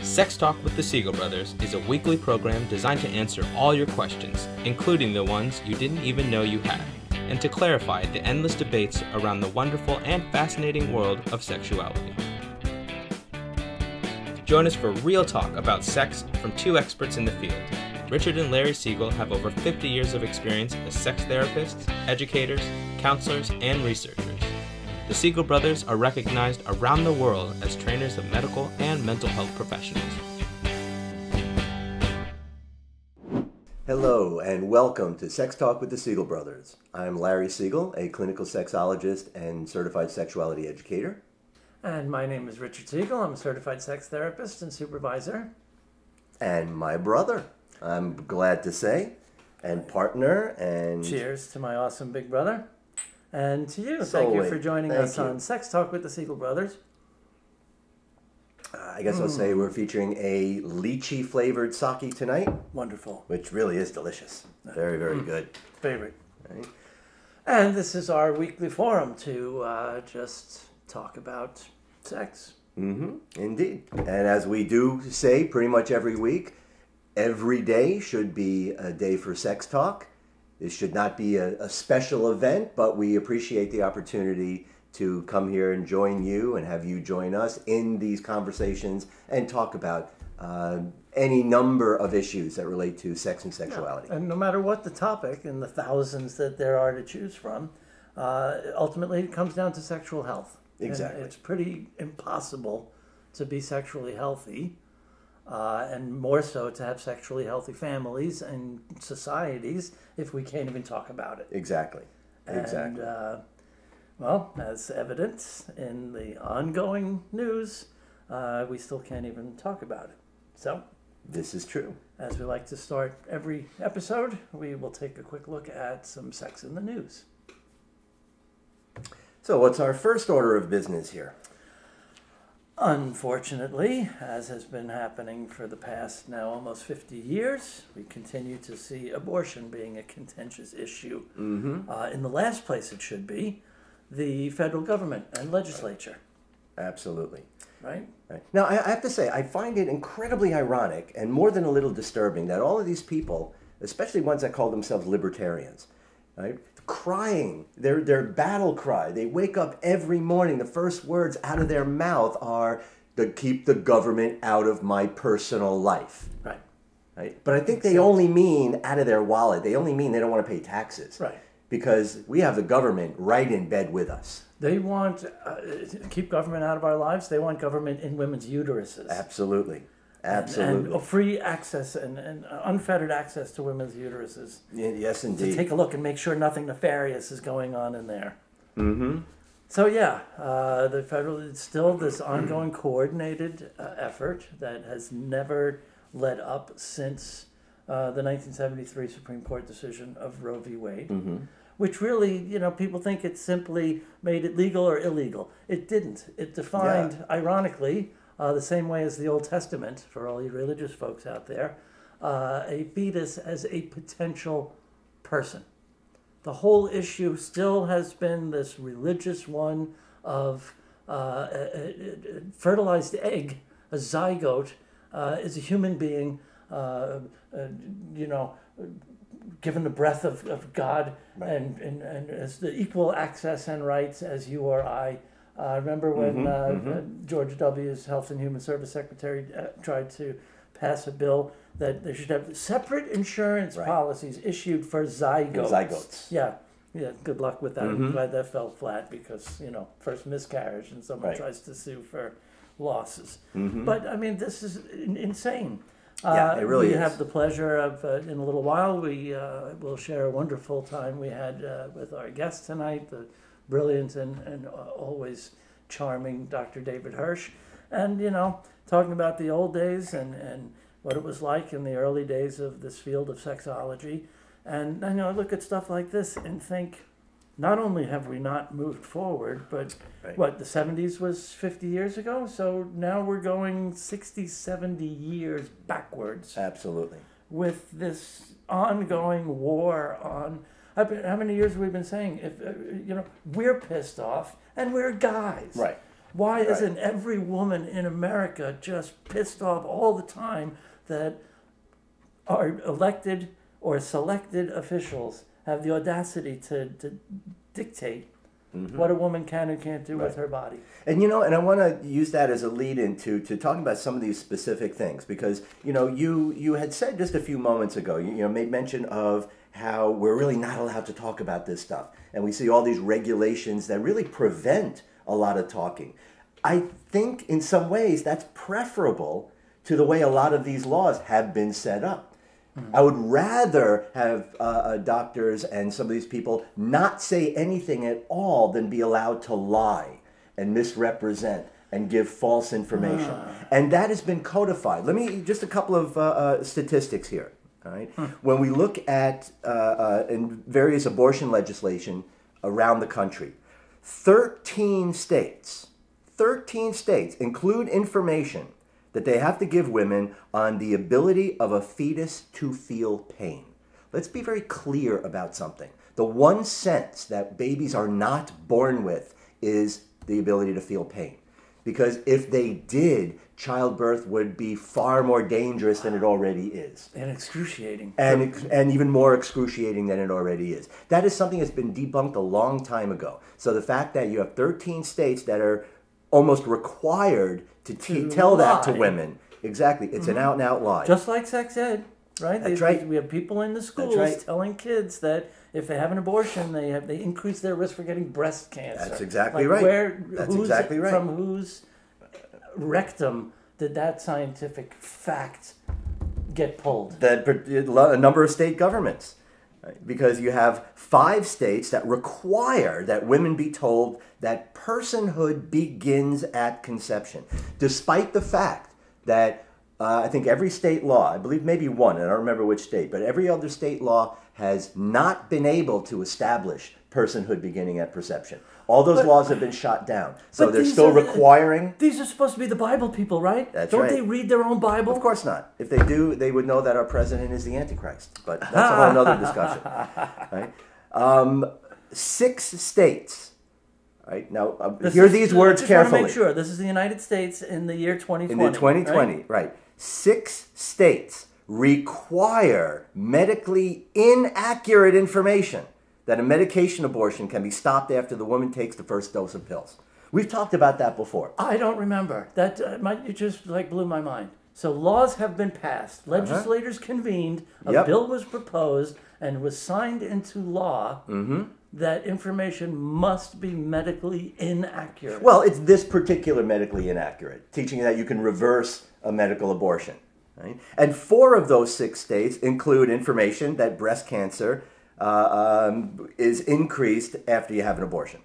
Sex Talk with the Siegel Brothers is a weekly program designed to answer all your questions, including the ones you didn't even know you had, and to clarify the endless debates around the wonderful and fascinating world of sexuality. Join us for real talk about sex from two experts in the field. Richard and Larry Siegel have over 50 years of experience as sex therapists, educators, counselors, and researchers. The Siegel brothers are recognized around the world as trainers of medical and mental health professionals. Hello and welcome to Sex Talk with the Siegel Brothers. I'm Larry Siegel, a clinical sexologist and certified sexuality educator. And my name is Richard Siegel. I'm a certified sex therapist and supervisor. And my brother, I'm glad to say, and partner, and... Cheers to my awesome big brother. And to you, So thank you wait, for joining thank us you. on Sex Talk with the Siegel Brothers. I guess I'll say we're featuring a lychee-flavored sake tonight, Wonderful. which really is delicious. Very, very good. Favorite. Right? And this is our weekly forum to just talk about sex. Indeed. And as we do say pretty much every week, every day should be a day for sex talk. This should not be a special event, but we appreciate the opportunity to come here and join you and have you join us in these conversations and talk about any number of issues that relate to sex and sexuality. And no matter what the topic and the thousands that there are to choose from, ultimately it comes down to sexual health. Exactly. And it's pretty impossible to be sexually healthy, and more so to have sexually healthy families and societies if we can't even talk about it. Exactly. Exactly. And, well, as evident in the ongoing news, we still can't even talk about it. So, This is true. as we like to start every episode, we will take a quick look at some sex in the news. So what's our first order of business here? Unfortunately, as has been happening for the past now almost 50 years, we continue to see abortion being a contentious issue. In the last place it should be, the federal government and legislature, Absolutely. right? Right. Now, I have to say, I find it incredibly ironic and more than a little disturbing that all of these people, especially ones that call themselves libertarians, right, crying, their battle cry, they wake up every morning, the first words out of their mouth are to keep the government out of my personal life. Right. Right? But I think they only mean out of their wallet. They only mean they don't want to pay taxes. Right. Because we have the government right in bed with us. They want to keep government out of our lives. They want government in women's uteruses. Absolutely. Absolutely. And free access and unfettered access to women's uteruses. Yes, To indeed. take a look and make sure nothing nefarious is going on in there. So yeah, the federal, it's still this ongoing coordinated effort that has never let up since the 1973 Supreme Court decision of Roe v. Wade, which really, people think it simply made it legal or illegal. It didn't. It defined, ironically, the same way as the Old Testament, for all you religious folks out there, a fetus as a potential person. The whole issue still has been this religious one of a fertilized egg, a zygote, is a human being, given the breath of God, Right. and as the equal access and rights as you or I. Remember when George W.'s Health and Human Service Secretary tried to pass a bill that they should have separate insurance Right. policies issued for zygotes. Zygotes. Yeah. Good luck with that. I'm glad that fell flat because, first miscarriage and someone Right. tries to sue for losses. But, I mean, this is insane. Yeah, it really we is. have the pleasure of, in a little while, we will share a wonderful time we had with our guest tonight, the brilliant and always charming Dr. David Hirsch. And, talking about the old days and what it was like in the early days of this field of sexology. And I look at stuff like this and think, not only have we not moved forward, but Right. what, the 70s was 50 years ago? So now we're going 60, 70 years backwards Absolutely. with this ongoing war on... How many years have we been saying, if we're pissed off and we're guys? Right. Why isn't every woman in America just pissed off all the time that our elected or selected officials have the audacity to dictate what a woman can and can't do with her body? And and I want to use that as a lead into talking about some of these specific things, because you had said just a few moments ago, you made mention of how we're really not allowed to talk about this stuff, and we see all these regulations that really prevent a lot of talking. I think in some ways that's preferable to the way a lot of these laws have been set up. I would rather have doctors and some of these people not say anything at all than be allowed to lie and misrepresent and give false information. And that has been codified. Let me, just a couple of statistics here. All right. When we look at in various abortion legislation around the country, 13 states include information that they have to give women on the ability of a fetus to feel pain. Let's be very clear about something. The one sense that babies are not born with is the ability to feel pain. Because if they did, childbirth would be far more dangerous than it already is. And excruciating. And even more excruciating than it already is. That is something that's been debunked a long time ago. So the fact that you have 13 states that are almost required to tell that to women. Exactly. It's an out-and-out lie. Just like sex ed, right? That's right. We have people in the schools telling kids that if they have an abortion, they increase their risk for getting breast cancer. That's exactly right. That's exactly right. From whose rectum did that scientific fact get pulled? A number of state governments. Right? Because you have 5 states that require that women be told that personhood begins at conception, despite the fact that I think every state law, I believe maybe one, and I don't remember which state, but every other state law has not been able to establish personhood beginning at conception. All those laws have been shot down. So they're still requiring... These are supposed to be the Bible people, right? That's Don't right. they read their own Bible? Of course not. If they do, they would know that our president is the Antichrist. But that's a whole other discussion. Right? 6 states. Right? Now, hear these words carefully. I just want to make sure. This is the United States in the year 2020. In the 2020, right. 6 states require medically inaccurate information that a medication abortion can be stopped after the woman takes the first dose of pills. We've talked about that before. I don't remember. That it just blew my mind. So laws have been passed. Legislators convened. A bill was proposed and was signed into law that information must be medically inaccurate. Well, it's this particular medically inaccurate, teaching that you can reverse a medical abortion. Right? And 4 of those 6 states include information that breast cancer is increased after you have an abortion.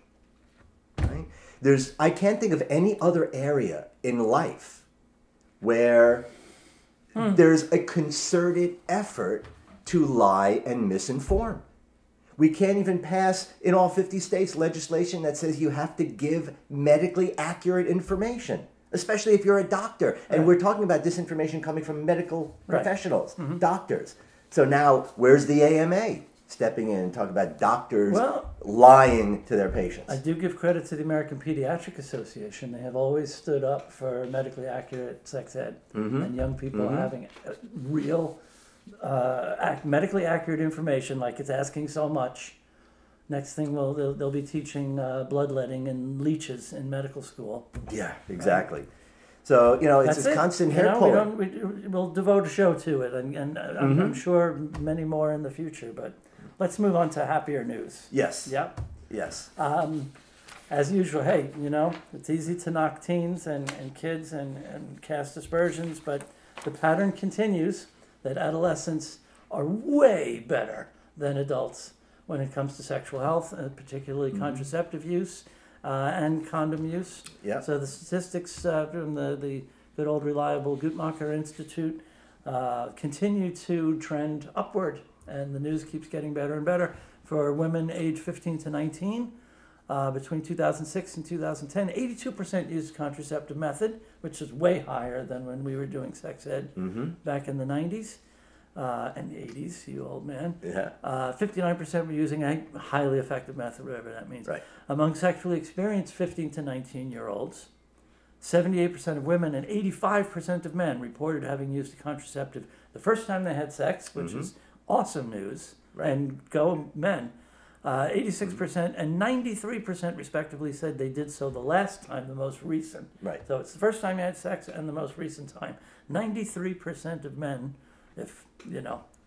Right? I can't think of any other area in life where there's a concerted effort to lie and misinform. We can't even pass, in all 50 states, legislation that says you have to give medically accurate information, especially if you're a doctor. And we're talking about this information coming from medical professionals, doctors. So now, where's the AMA stepping in and talking about doctors lying to their patients? I do give credit to the American Pediatric Association. They have always stood up for medically accurate sex ed and young people having real medically accurate information, like it's asking so much. Next thing, they'll be teaching bloodletting and leeches in medical school. Yeah, exactly. So, it's this constant hair pulling. We'll devote a show to it, and I'm sure many more in the future, but let's move on to happier news. Yes. Yep. Yes. As usual, hey, it's easy to knock teens and kids and cast aspersions, but the pattern continues that adolescents are way better than adults when it comes to sexual health, particularly contraceptive use and condom use. Yeah. So the statistics from the good old reliable Guttmacher Institute continue to trend upward, and the news keeps getting better and better. For women aged 15 to 19, between 2006 and 2010, 82% used contraceptive method, which is way higher than when we were doing sex ed back in the 90s and the 80s, you old man. Yeah. 59% were using a highly effective method, whatever that means. Right. Among sexually experienced 15 to 19-year-olds, 78% of women and 85% of men reported having used a contraceptive the first time they had sex, which is awesome news. Right. And go men. 86% and 93% respectively said they did so the last time, the most recent. Right. So it's the first time you had sex and the most recent time. 93% of men, if,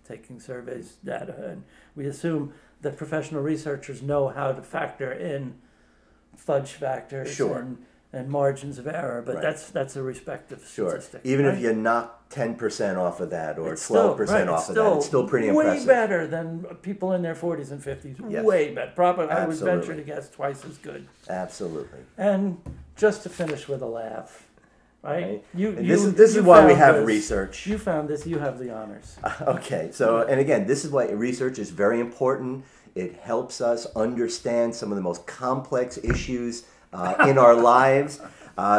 taking surveys data, and we assume that professional researchers know how to factor in fudge factors Sure. and margins of error, but Right. that's a respective Sure. statistic. Even right? if you knock 10% off of that or It's still- 12% right, off of that, it's still pretty way impressive. better than people in their 40s and 50s. Yes. Way better. Probably, I would Absolutely. venture to guess twice as good. Absolutely. And just to finish with a laugh, right? Right. You, And you, this you is why we found have this. research. You found this. You have the honors. Okay, so, and again, this is why research is very important. It helps us understand some of the most complex issues in our lives.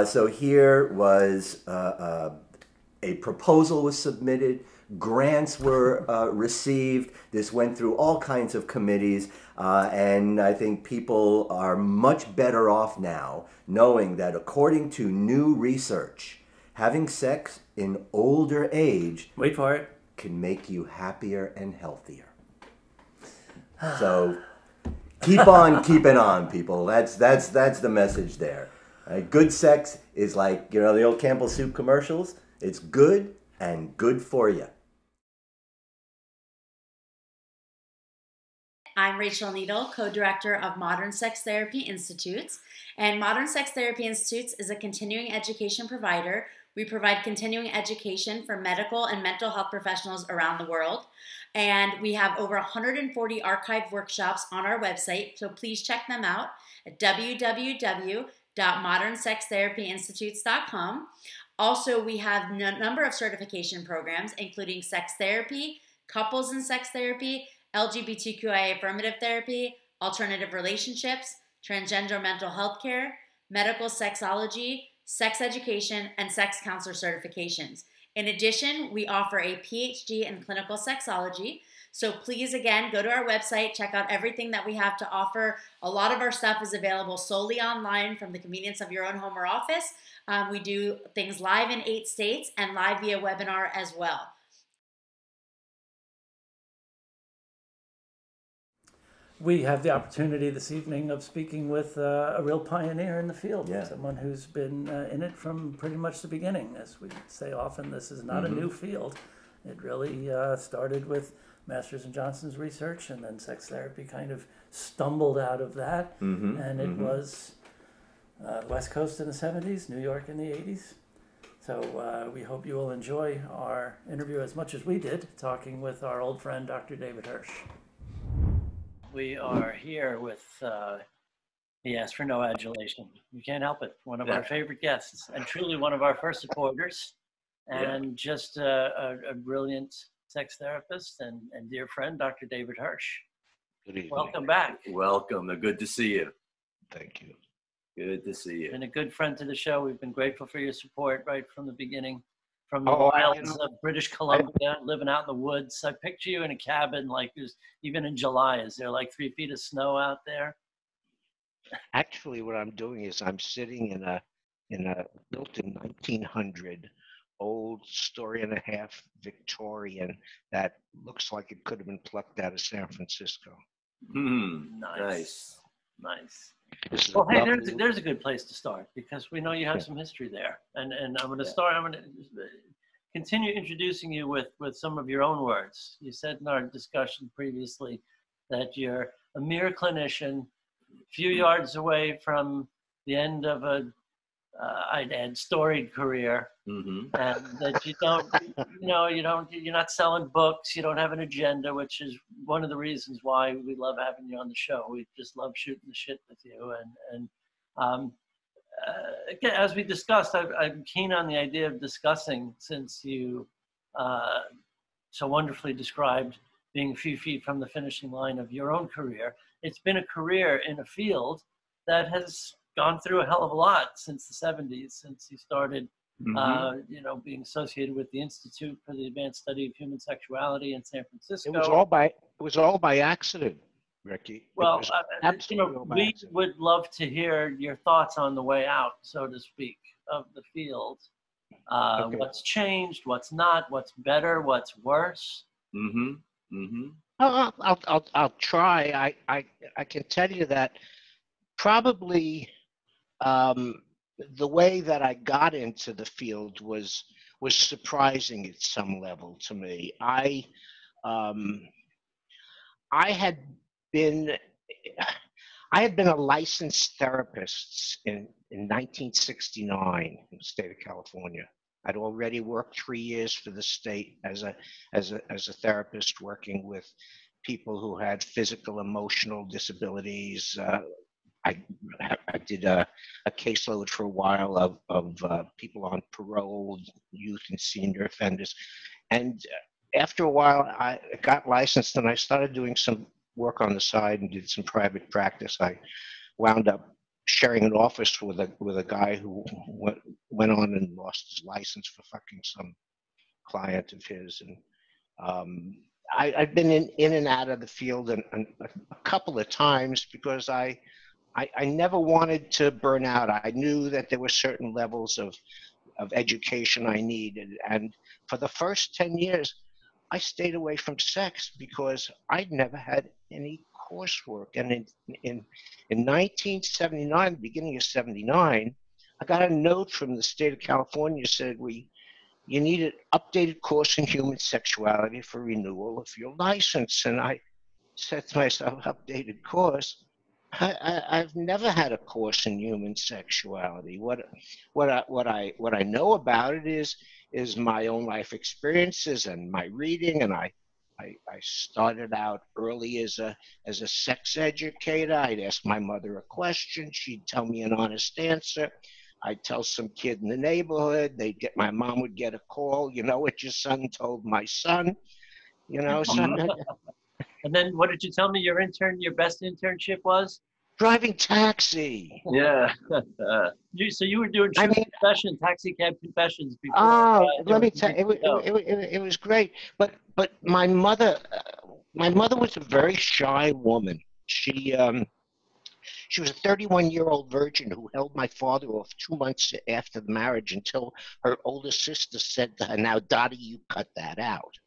So here was a proposal was submitted, grants were received. This went through all kinds of committees, and I think people are much better off now knowing that according to new research, having sex in older age Wait for it. can make you happier and healthier. So keep on keeping on, people. That's the message there. Good sex is like, the old Campbell Soup commercials. It's good and good for you. I'm Rachel Needle, co-director of Modern Sex Therapy Institutes. And Modern Sex Therapy Institutes is a continuing education provider. We provide continuing education for medical and mental health professionals around the world. And we have over 140 archived workshops on our website, so please check them out at www.modernsextherapyinstitutes.com. Also, we have a number of certification programs, including sex therapy, couples and sex therapy, LGBTQIA affirmative therapy, alternative relationships, transgender mental health care, medical sexology, sex education, and sex counselor certifications. In addition, we offer a PhD in clinical sexology. So please, again, go to our website, check out everything that we have to offer. A lot of our stuff is available solely online from the convenience of your own home or office. We do things live in 8 states and live via webinar as well. We have the opportunity this evening of speaking with a real pioneer in the field, Yeah. someone who's been in it from pretty much the beginning. As we say often, this is not a new field. It really started with Masters and Johnson's research, and then sex therapy kind of stumbled out of that. And it was West Coast in the 70s, New York in the 80s. So we hope you will enjoy our interview as much as we did, talking with our old friend, Dr. David Hirsch. We are here with, he asked for no adulation. You can't help it. One of our favorite guests, and truly one of our first supporters, and just a brilliant sex therapist and dear friend, Dr. David Hirsch. Good evening. Welcome back. Welcome. Good to see you. Thank you. Good to see you. Been a good friend to the show. We've been grateful for your support right from the beginning. From the Oh, wilds of British Columbia, living out in the woods. I picture you in a cabin, like there's even in July. Is there like 3 feet of snow out there? Actually, what I'm doing is I'm sitting in a built in 1900 old story and a half Victorian that looks like it could have been plucked out of San Francisco. Nice. Nice. This is Well, hey, lovely- there's a good place to start because we know you have some history there, and I'm going to start. I'm going to continue introducing you with some of your own words. You said in our discussion previously that you're a mere clinician, a few yards away from the end of a I'd add storied career, and that you don't, you're not selling books, you don't have an agenda, which is one of the reasons why we love having you on the show. We just love shooting the shit with you, and again, as we discussed, I'm keen on the idea of discussing, since you so wonderfully described being a few feet from the finishing line of your own career. It's been a career in a field that has gone through a hell of a lot since the 70s, since you started, being associated with the Institute for the Advanced Study of Human Sexuality in San Francisco. It was all by accident, Ricky. Well, absolutely all by we accident. would love to hear your thoughts on the way out, so to speak. of the field. Okay. What's changed? What's not? What's better? What's worse? Mm-hmm. Mm-hmm. I'll try. I can tell you that probably the way that I got into the field was surprising at some level to me. Um, I had been I had been a licensed therapist in 1969 in the state of California. I'd already worked 3 years for the state as a therapist, working with people who had physical, emotional disabilities. I, I did a caseload for a while of people on parole, youth and senior offenders. And after a while, I got licensed and I started doing some work on the side and did some private practice. I wound up sharing an office with a guy who went on and lost his license for fucking some client of his. And I've been in and out of the field and a couple of times because I never wanted to burn out. I knew that there were certain levels of education I needed. And for the first 10 years, I stayed away from sex because I'd never had any coursework. And in 1979, the beginning of 79, I got a note from the state of California said, you need an updated course in human sexuality for renewal of your license. And I said to myself, updated course? I've never had a course in human sexuality. What I know about it is my own life experiences and my reading. And I started out early as a sex educator. I'd ask my mother a question. She'd tell me an honest answer. I'd tell some kid in the neighborhood. My mom would get a call. You know what your son told my son? You know, son. And then what did you tell me your best internship was? Driving taxi. Yeah. So you were doing confession, taxi cab confessions before. Let me tell you, it was great. But my mother was a very shy woman. She was a 31-year-old virgin who held my father off 2 months after the marriage until her older sister said to her, "Now, Dottie, you cut that out."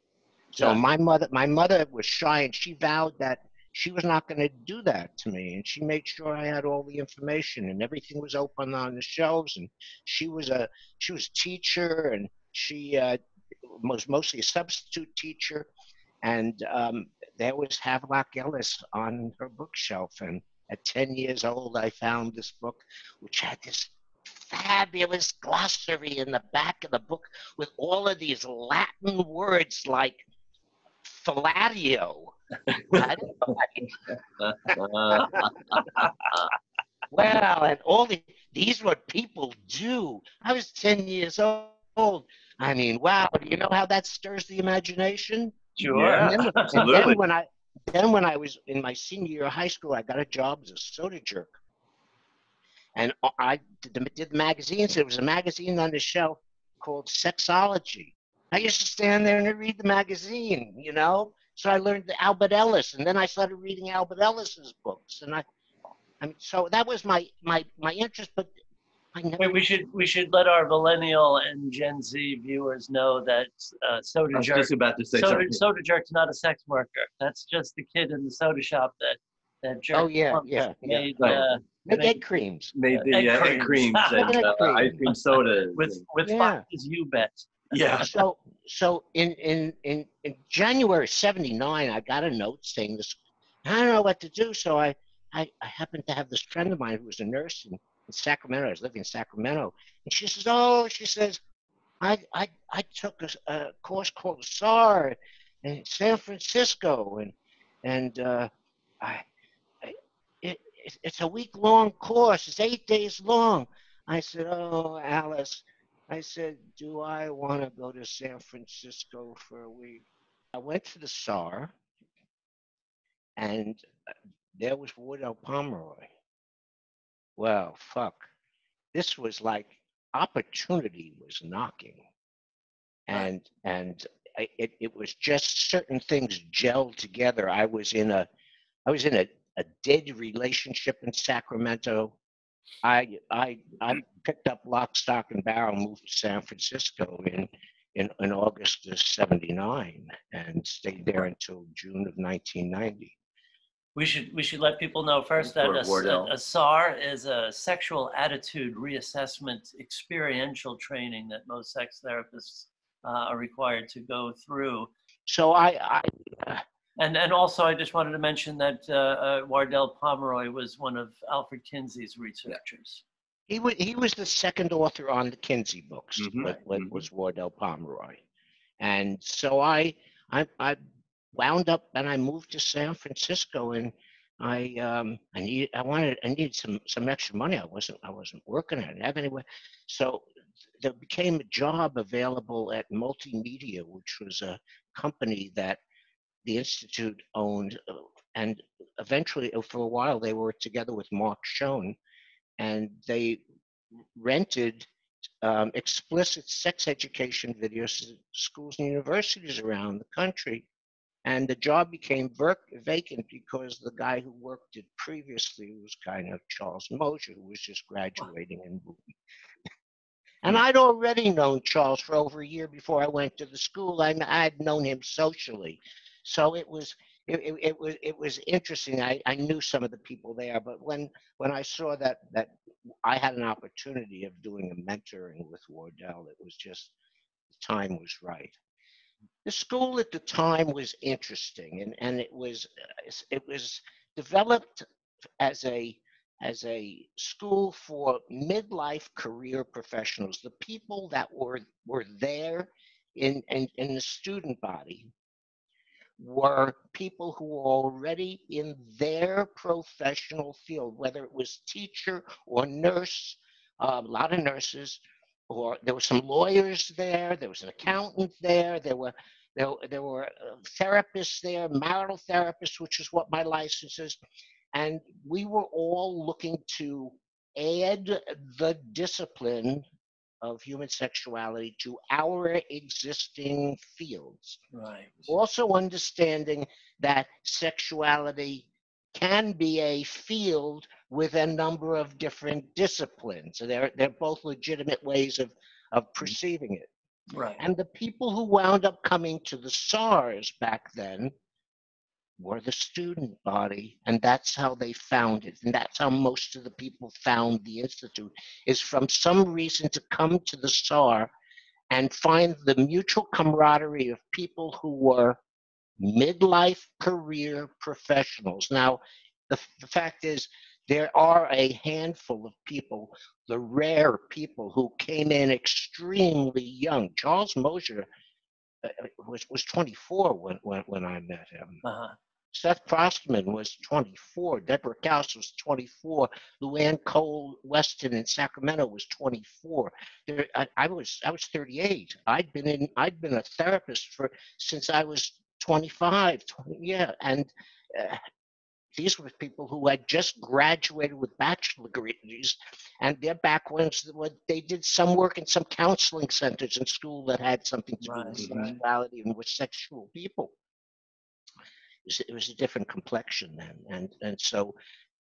So Yeah. my mother was shy, and she vowed that she was not going to do that to me. And she made sure I had all the information and everything was open on the shelves. And she was a teacher, and she was mostly a substitute teacher. And there was Havelock Ellis on her bookshelf. And at 10 years old, I found this book, which had this fabulous glossary in the back of the book with all of these Latin words like fellatio. Well, and all these are what people do. I was 10 years old. I mean, wow, do you know how that stirs the imagination? Sure. Yeah, And absolutely. then when I was in my senior year of high school, I got a job as a soda jerk. And I did the magazines. There was a magazine on the shelf called Sexology. I used to stand there and read the magazine, you know? So I learned the Albert Ellis, and then I started reading Albert Ellis's books. And I mean, so that was my interest, but I never... Wait, we should let our millennial and Gen Z viewers know that soda I was jerk. just about to say something. Soda jerk's not a sex worker. That's just the kid in the soda shop that jerked. Oh, yeah. Made, Right. Make egg creams. Made the egg creams and ice cream sodas. with Fox's You Bet. Yeah. So in January '79, I got a note saying this. I don't know what to do, so I happened to have this friend of mine who was a nurse in Sacramento. I was living in Sacramento, and she says, I took a course called SAR in San Francisco, and it's a week-long course. It's 8 days long. I said, "Oh, Alice," I said, "do I want to go to San Francisco for a week?" I went to the SAR, and there was Wardell Pomeroy. Well, fuck. This was like opportunity was knocking. And it was just certain things gelled together. I was in a dead relationship in Sacramento. I picked up lock, stock, and barrel, moved to San Francisco in August of '79, and stayed there until June of 1990. We should let people know first that a SAR is a sexual attitude reassessment experiential training that most sex therapists are required to go through. So And also, I just wanted to mention that Wardell Pomeroy was one of Alfred Kinsey's researchers. He was the second author on the Kinsey books. Was Wardell Pomeroy, and so I wound up and I moved to San Francisco, and I needed some extra money. I wasn't working. I didn't have anywhere, so there became a job available at Multimedia, which was a company that the Institute owned, and eventually, for a while, they were together with Mark Schoen, and they rented explicit sex education videos to schools and universities around the country. And the job became vacant because the guy who worked it previously was kind of Charles Mosher, who was just graduating and moving. And I'd already known Charles for over a year before I went to the school. I'd known him socially. So it was interesting. I knew some of the people there, but when I saw that I had an opportunity of doing a mentoring with Wardell, it was just, the time was right. The school at the time was interesting, and it was developed as a school for midlife career professionals, the people that were there in the student body were people who were already in their professional field, whether it was teacher or nurse, a lot of nurses, or there were some lawyers there, there was an accountant there, there were therapists there, marital therapists, which is what my license is, and we were all looking to add the discipline of human sexuality to our existing fields. Right. Also understanding that sexuality can be a field with a number of different disciplines. So they're both legitimate ways of perceiving it. Right. And the people who wound up coming to the SARS back then were the student body, and that's how they found it. And that's how most of the people found the Institute, is from some reason to come to the SAR and find the mutual camaraderie of people who were midlife career professionals. Now, the fact is, there are a handful of people, the rare people who came in extremely young. Charles Mosher was 24 when I met him. Uh-huh. Seth Prostman was 24. Deborah Kaus was 24. Luann Cole Weston in Sacramento was 24. I was 38. I'd been a therapist since I was 25. And these were people who had just graduated with bachelor degrees, and their backgrounds, they did some work in some counseling centers in school that had something to do with sexuality and with sexual people. It was a different complexion then, and so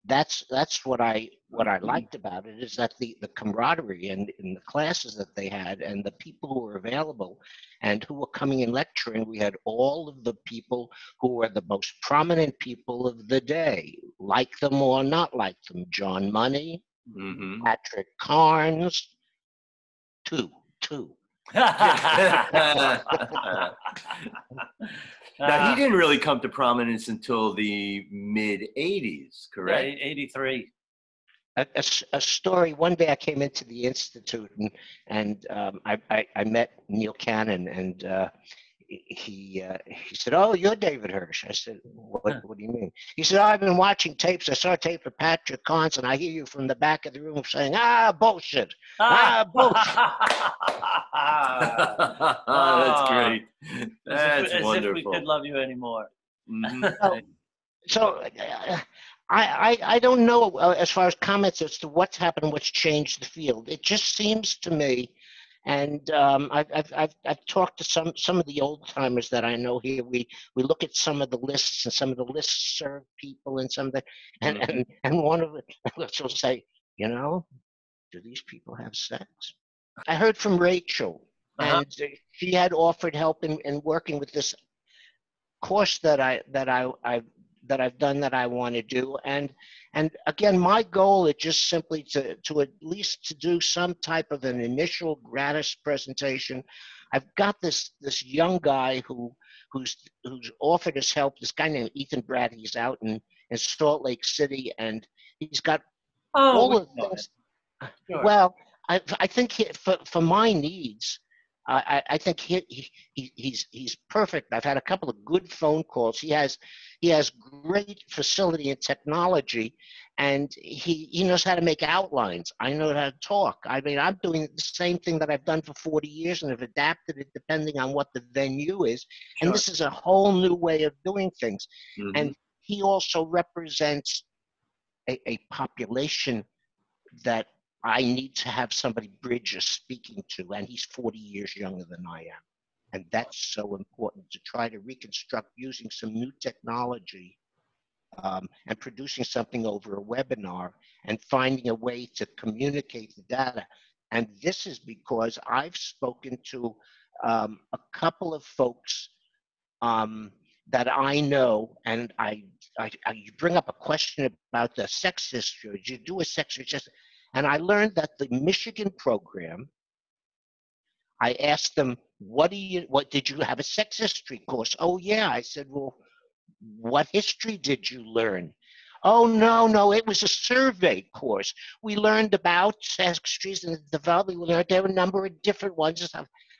that's what I liked about it, is that the camaraderie and in the classes that they had and the people who were available and who were coming and lecturing. We had all of the people who were the most prominent people of the day, like them or not like them. John Money, Patrick Carnes, two. Now, he didn't really come to prominence until the mid-'80s, correct? Yeah, 83. A story. One day I came into the Institute and I met Neil Cannon, and he said, "Oh, you're David Hirsch." I said, "What do you mean?" He said, "Oh, I've been watching tapes. I saw a tape of Patrick Carnes, and I hear you from the back of the room saying, bullshit. Bullshit." That's great. That's as wonderful. If we could love you anymore. So I don't know as far as comments as to what's happened, what's changed the field. It just seems to me, and I've talked to some of the old timers that I know here. We look at some of the lists, and some of the lists serve people, and some of the and one of it, let's just say, you know, do these people have sex? I heard from Rachel, and she had offered help in working with this course that I've done that I want to do, and again, my goal is just simply to at least to do some type of an initial gratis presentation. I've got this young guy who's offered us help. This guy named Ethan Brad. He's out in Salt Lake City, and he's got all of the things. Sure. Well, I think for my needs, I think he's perfect. I've had a couple of good phone calls. He has great facility and technology, and he knows how to make outlines. I know how to talk. I mean, I'm doing the same thing that I've done for 40 years and have adapted it depending on what the venue is. Sure. And this is a whole new way of doing things. Mm-hmm. And he also represents a population that I need to have somebody Bridge is speaking to, and he's 40 years younger than I am. And that's so important, to try to reconstruct using some new technology and producing something over a webinar and finding a way to communicate the data. And this is because I've spoken to a couple of folks that I know, and you bring up a question about the sex history. Did you do a sex history? And I learned that the Michigan program, I asked them, what did you have a sex history course? Oh yeah. I said, well, what history did you learn? Oh no, it was a survey course. We learned about sex histories and development. We learned there were a number of different ones.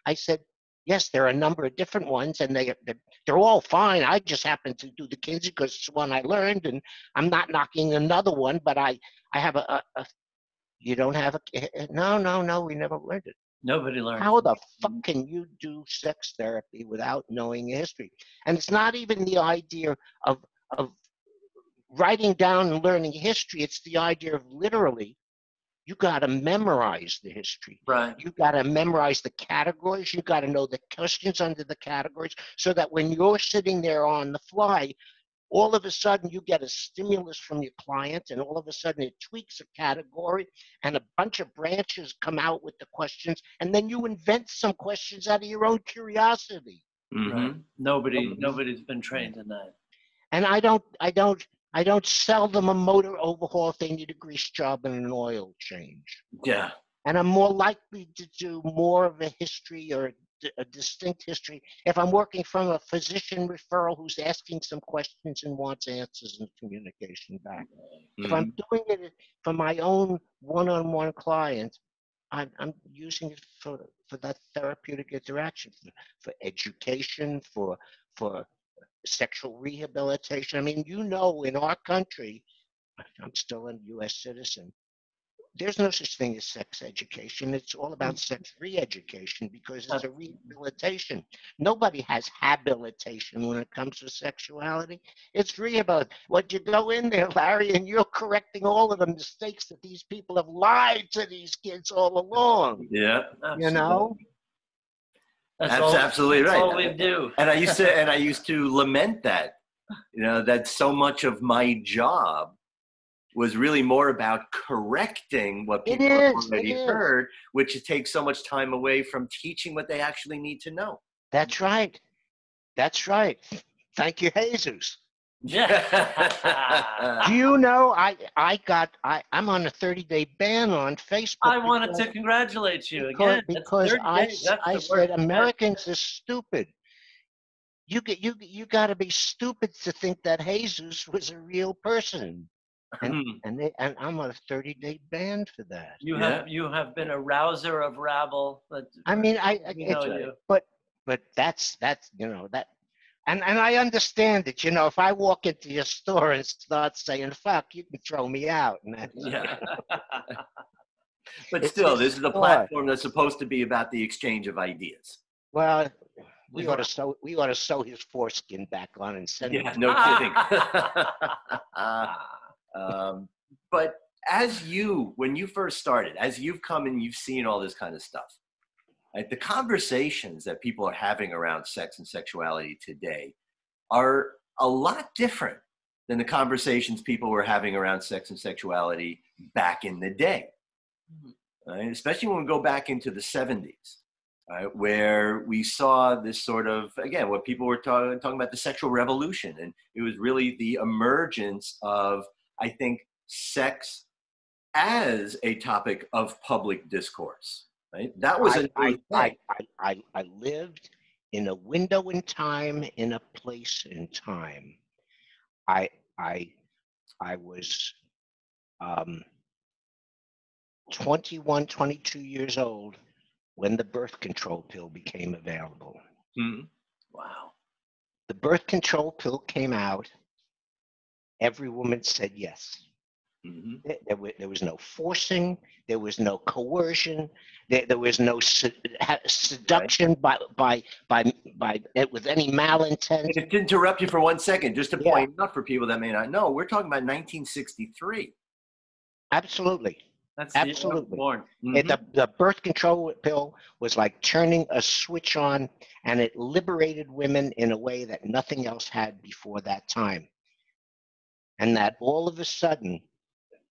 I said, yes, there are a number of different ones, and they're all fine. I just happened to do the Kinsey because it's one I learned, and I'm not knocking another one, but I have you don't have no, we never learned it. Nobody learned. How the fuck can you do sex therapy without knowing history? And it's not even the idea of writing down and learning history. It's the idea of literally, you got to memorize the history. Right. You got to memorize the categories. You got to know the questions under the categories, so that when you're sitting there on the fly, all of a sudden you get a stimulus from your client, and all of a sudden it tweaks a category, and a bunch of branches come out with the questions, and then you invent some questions out of your own curiosity. Mm-hmm. Right. Nobody's been trained in that. And I don't sell them a motor overhaul if they need a grease job and an oil change. Yeah. And I'm more likely to do more of a history or a distinct history if I'm working from a physician referral who's asking some questions and wants answers and communication back. Mm-hmm. If I'm doing it for my own one-on-one client, I'm using it for that therapeutic interaction, for education, for sexual rehabilitation. I mean, in our country, I'm still a U.S. citizen, there's no such thing as sex education. It's all about sex re-education, because it's a rehabilitation. Nobody has habilitation when it comes to sexuality. It's rehabilitation. What you go in there, Larry, and you're correcting all of the mistakes that these people have lied to these kids all along. Yeah, absolutely. You know? That's absolutely right. That's all we do. And I used to lament that, that so much of my job was really more about correcting what people have already heard, which takes so much time away from teaching what they actually need to know. That's right. Thank you, Jesus. Yeah. Do you know I'm on a 30-day ban on Facebook. I wanted to congratulate you again. Because I said Americans are stupid. You got to be stupid to think that Jesus was a real person. And I'm on a 30-day ban for that. You have been a rouser of rabble. But that's that. And I understand it. If I walk into your store and start saying "fuck," you can throw me out. Yeah. But still, this is a platform that's supposed to be about the exchange of ideas. Well, we ought to sew his foreskin back on and send him. No kidding. But when you first started, as you've come and you've seen all this kind of stuff, right, the conversations that people are having around sex and sexuality today are a lot different than the conversations people were having around sex and sexuality back in the day. Right? Especially when we go back into the 70s, right? Where we saw this sort of, again, what people were talking about, the sexual revolution. And it was really the emergence of, I think, sex as a topic of public discourse. Right? That was a new thing. I lived in a window in time, in a place in time. I was 21, 22 years old when the birth control pill became available. Mm-hmm. Wow. The birth control pill came out. Every woman said yes. Mm-hmm. There was no forcing. There was no coercion. There was no seduction by with any malintent. And to interrupt you for 1 second, just to point out for people that may not know, we're talking about 1963. Absolutely. That's absolutely. Born. Mm-hmm. The birth control pill was like turning a switch on, and it liberated women in a way that nothing else had before that time. And that all of a sudden,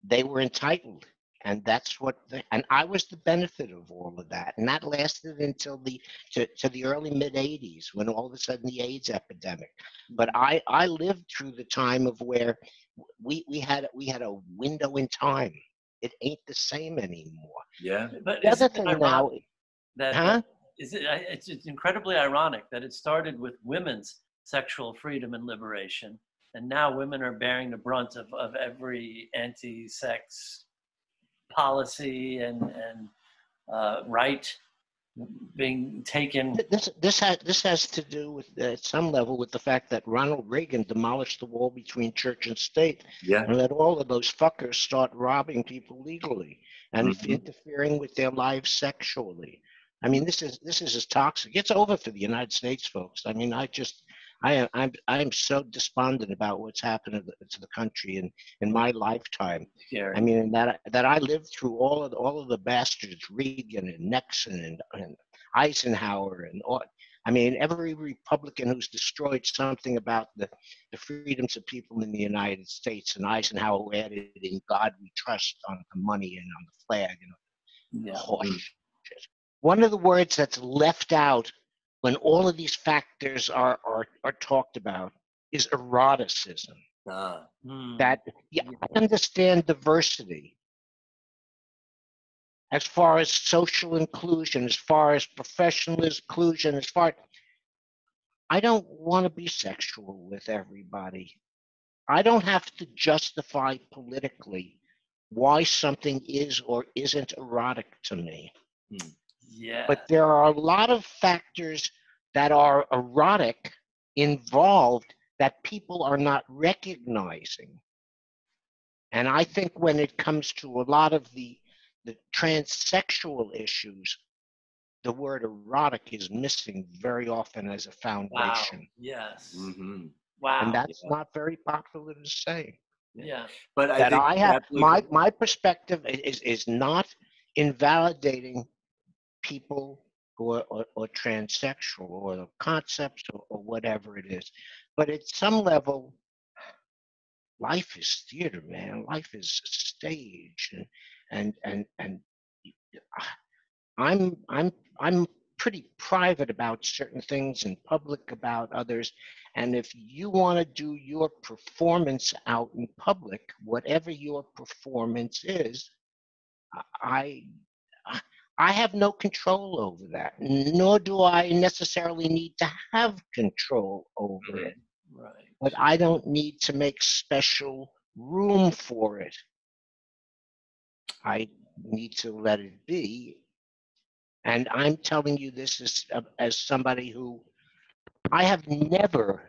they were entitled, and that's what. And I was the benefit of all of that, and that lasted until the early mid '80s, when all of a sudden the AIDS epidemic. But I lived through the time of where we had a window in time. It ain't the same anymore. Yeah. But the other thing now, it's incredibly ironic that it started with women's sexual freedom and liberation. And now women are bearing the brunt of every anti-sex policy and right being taken. This has to do with, at some level, with the fact that Ronald Reagan demolished the wall between church and state, and let all of those fuckers start robbing people legally and interfering with their lives sexually. I mean, this is as toxic. It's over for the United States, folks. I mean, I'm so despondent about what's happened to the country in my lifetime. Scary. I mean, that I lived through all of the bastards, Reagan and Nixon and Eisenhower and all. I mean, every Republican who's destroyed something about the freedoms of people in the United States, and Eisenhower who added "In God We Trust" on the money and on the flag. One of the words that's left out when all of these factors are talked about is eroticism. That I understand diversity as far as social inclusion, as far as professional inclusion, I don't want to be sexual with everybody. I don't have to justify politically why something is or isn't erotic to me. Yeah. But there are a lot of factors that are erotic involved that people are not recognizing. And I think when it comes to a lot of the transsexual issues, the word erotic is missing very often as a foundation. Wow. Yes. Mm-hmm. Wow. And that's not very popular to say. Yeah. But I have my perspective is not invalidating people who are or transsexual or the concepts or whatever it is. But at some level, life is theater, man. Life is a stage, and I'm pretty private about certain things and public about others. And if you want to do your performance out in public, whatever your performance is, I have no control over that, nor do I necessarily need to have control over it. Right. But I don't need to make special room for it. I need to let it be. And I'm telling you this as somebody who I have never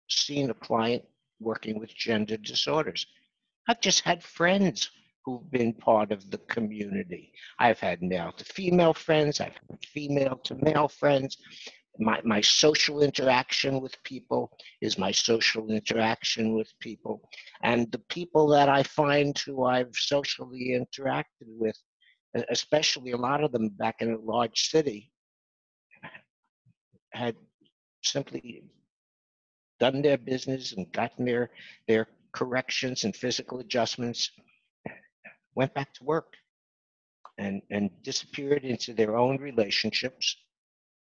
seen a client working with gender disorders. I've just had friends who've been part of the community. I've had male to female friends. I've had female to male friends. My social interaction with people is my social interaction with people. And the people that I find who I've socially interacted with, especially a lot of them back in a large city, had simply done their business and gotten their corrections and physical adjustments, went back to work and disappeared into their own relationships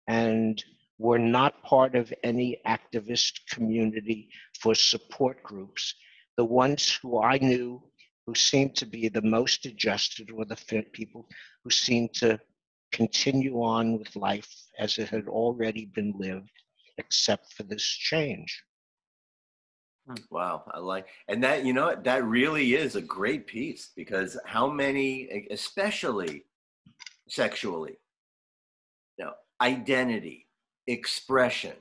and were not part of any activist community for support groups. The ones who I knew who seemed to be the most adjusted were the people who seemed to continue on with life as it had already been lived, except for this change. Wow, and that, you know, that really is a great piece, because how many, especially sexually, you know, identity, expression,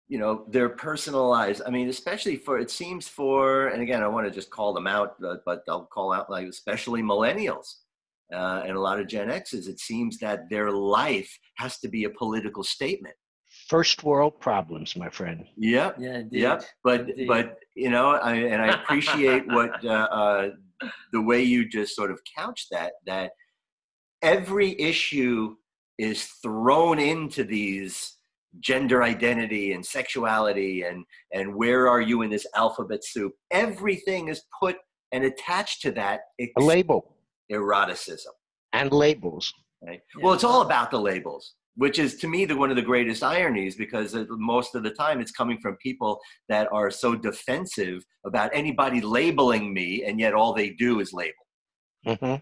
you know, their personalized, I mean, especially it seems for, and again, I want to just call them out, but I'll call out, like, especially millennials and a lot of Gen X's, it seems that their life has to be a political statement. First world problems, my friend. Yep. Yeah, indeed. Yep. But you know, I appreciate what the way you just sort of couched that every issue is thrown into these gender identity and sexuality and where are you in this alphabet soup. Everything is put and attached to that. A label. Eroticism. And labels. Right? Yeah. Well, it's all about the labels, which is, to me, one of the greatest ironies, because most of the time it's coming from people that are so defensive about anybody labeling me, and yet all they do is label. Mm-hmm.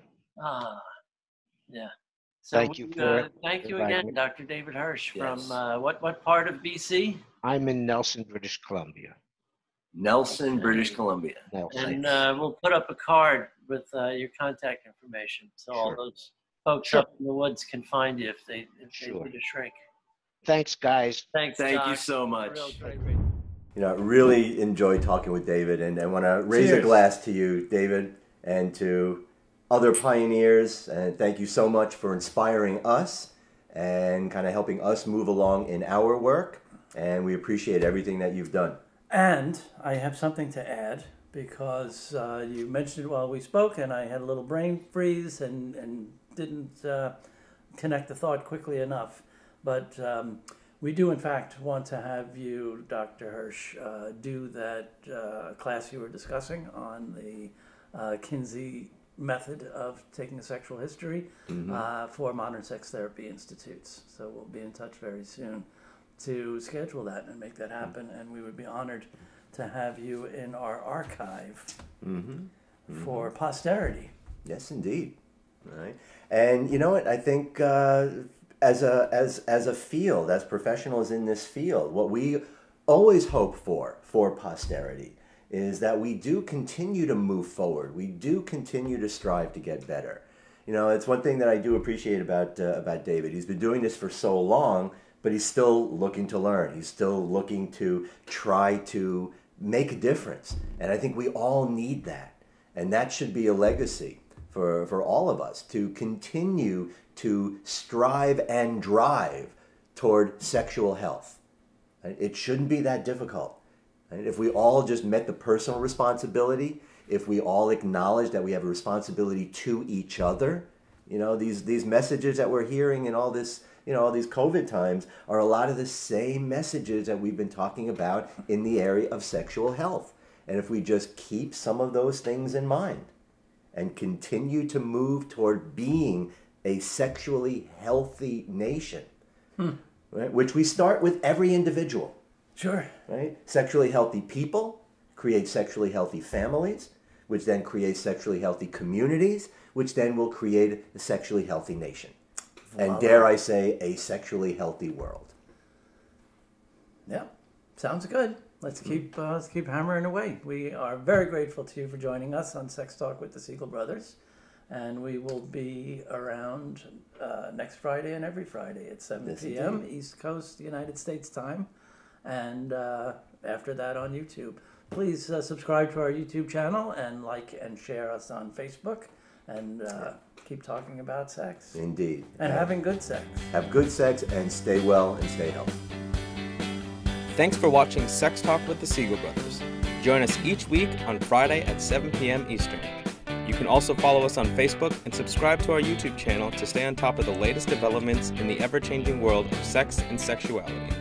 Yeah. So thank you again, Dr. David Hirsch. Yes. From what part of BC? I'm in Nelson, British Columbia. Nelson, British Columbia. Nelson. And we'll put up a card with your contact information, so all those folks up in the woods can find you if they need a shrink. Thanks, guys. Thank you so much. You know, I really enjoyed talking with David, and I want to raise a glass to you, David, and to other pioneers, and thank you so much for inspiring us and kind of helping us move along in our work, and we appreciate everything that you've done. And I have something to add, because you mentioned it while we spoke, and I had a little brain freeze and didn't connect the thought quickly enough. But we do, in fact, want to have you, Dr. Hirsch, do that class you were discussing on the Kinsey method of taking a sexual history for Modern Sex Therapy Institutes. So we'll be in touch very soon to schedule that and make that happen, and we would be honored to have you in our archive for posterity. Yes, indeed. All right. And you know what? I think as a field, as professionals in this field, what we always hope for posterity is that we do continue to move forward. We do continue to strive to get better. You know, it's one thing that I do appreciate about David. He's been doing this for so long, but he's still looking to learn. He's still looking to try to make a difference. And I think we all need that. And that should be a legacy for all of us, to continue to strive and drive toward sexual health. It shouldn't be that difficult. If we all just met the personal responsibility, if we all acknowledge that we have a responsibility to each other, you know, these messages that we're hearing and all this, you know, all these COVID times are a lot of the same messages that we've been talking about in the area of sexual health. And if we just keep some of those things in mind and continue to move toward being a sexually healthy nation, right, which we start with every individual. Sure. Right? Sexually healthy people create sexually healthy families, which then create sexually healthy communities, which then will create a sexually healthy nation. And dare I say, a sexually healthy world. Yeah, sounds good. Let's keep hammering away. We are very grateful to you for joining us on Sex Talk with the Siegel Brothers. And we will be around next Friday and every Friday at 7 p.m. East Coast, United States time. And after that on YouTube. Please subscribe to our YouTube channel and like and share us on Facebook. And keep talking about sex. Indeed. And having good sex. Have good sex and stay well and stay healthy. Thanks for watching Sex Talk with the Siegel Brothers. Join us each week on Friday at 7 p.m. Eastern. You can also follow us on Facebook and subscribe to our YouTube channel to stay on top of the latest developments in the ever-changing world of sex and sexuality.